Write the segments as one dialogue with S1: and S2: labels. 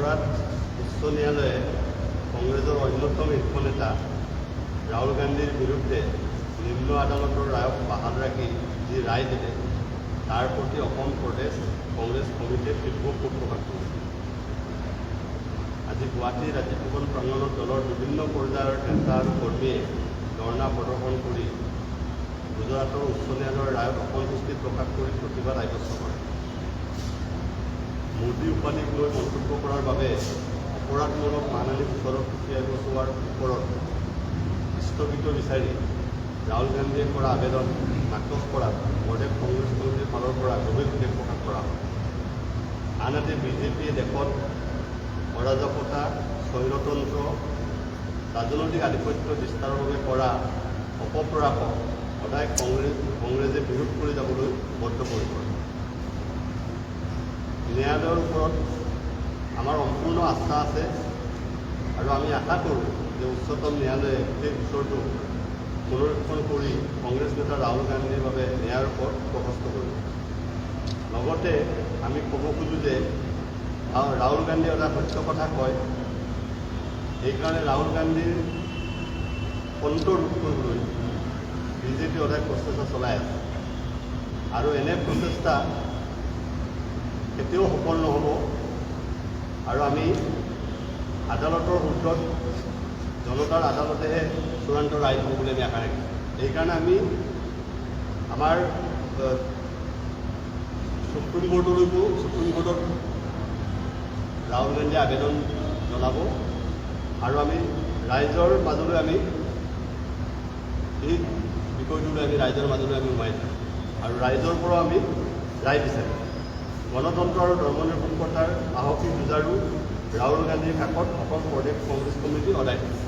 S1: অপরাধ উচ্চ ন্যায়ালয়ে কংগ্রেসের অন্যতম শীর্ষ নেতা রাহুল গান্ধীর বিরুদ্ধে নিম্ন আদালতের রায়ক বাহাল রাখি যে রায় দিলে তার প্রতি অসম প্রদেশ কংগ্রেস কমিটিয়ে তীব্র ক্ষোভ প্রকাশ করেছে। আজি গুৱাহাটী ৰাজ্যিক ভৱন প্ৰাংগণত দলৰ বিভিন্ন পৰ্যায়ৰ নেতা আৰু কৰ্মীয়ে ধৰ্ণা প্ৰদৰ্শন কৰি গুজৰাটৰ উচ্চ ন্যায়ালয়ৰ ৰায়ত অসন্তুষ্টি প্ৰকাশ কৰি প্ৰতিবাদ সাব্যস্ত কৰে। মোদী উপাধিক লৈ মন্তব্য কৰাৰ বাবে অপৰাধমূলক মানহানি গোচৰত সুকীয়াই বচোৱাৰ ওপৰত স্থগিত বিচাৰি ৰাহুল গান্ধীয়ে কৰা আবেদন নাকচ কৰাত প্ৰদেশ কংগ্ৰেছ কমিটিৰ ফালৰ পৰা গভীৰ উদ্বেগ প্ৰকাশ কৰা হয়। আনহাতে বিজেপিয়ে দেশত অৰাজকতা, স্বৈৰতন্ত্ৰ, ৰাজনৈতিক আধিপত্য বিস্তাৰৰ বাবে কৰা অপপ্ৰয়াসক সদায় কংগ্ৰেছে বিৰোধ কৰি যাবলৈ বদ্ধপৰিকৰ। ন্যায়ালয়ৰ ওপৰত আমাৰ সম্পূৰ্ণ আস্থা আছে আৰু আমি আশা কৰোঁ যে উচ্চতম ন্যায়ালয়ে গোটেই গোচৰটো পুনৰীক্ষণ কৰি কংগ্ৰেছ নেতা ৰাহুল গান্ধীৰ বাবে ন্যায়ৰ পথ প্ৰশস্ত কৰিব। লগতে আমি ক'ব খোজোঁ যে ৰাহুল গান্ধীয়ে এটা সত্য কথা কয়, সেইকাৰণে ৰাহুল গান্ধীৰ কণ্ঠৰ ৰোধ কৰিবলৈ বিজেপি সদায় প্ৰচেষ্টা চলাই আছে আৰু এনে প্ৰচেষ্টা কেতিয়াও সফল নহ'ব আৰু আমি আদালতৰ ঊৰ্ধত জনতাৰ আদালতেহে চূড়ান্ত ৰায় হ'ব বুলি আমি আশা ৰাখিছোঁ। সেইকাৰণে আমি আমাৰ সুপ্ৰিম কোৰ্টত ৰাহুল গান্ধীয়ে আবেদন জনাব আৰু আমি ৰাইজৰ মাজলৈ আমি এই বিষয়টোলৈ ৰাইজৰ মাজলৈ আমি সোমাই যাম আৰু ৰাইজৰ পৰাও আমি ৰায় বিচাৰিম। গণতন্ত্ৰ আৰু ধৰ্মনিৰপেক্ষতাৰ সাহসী যুঁজাৰু ৰাহুল গান্ধীৰ কাষত অসম প্ৰদেশ কংগ্ৰেছ কমিটি সদায় থাকে।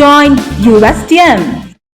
S2: Join USTM.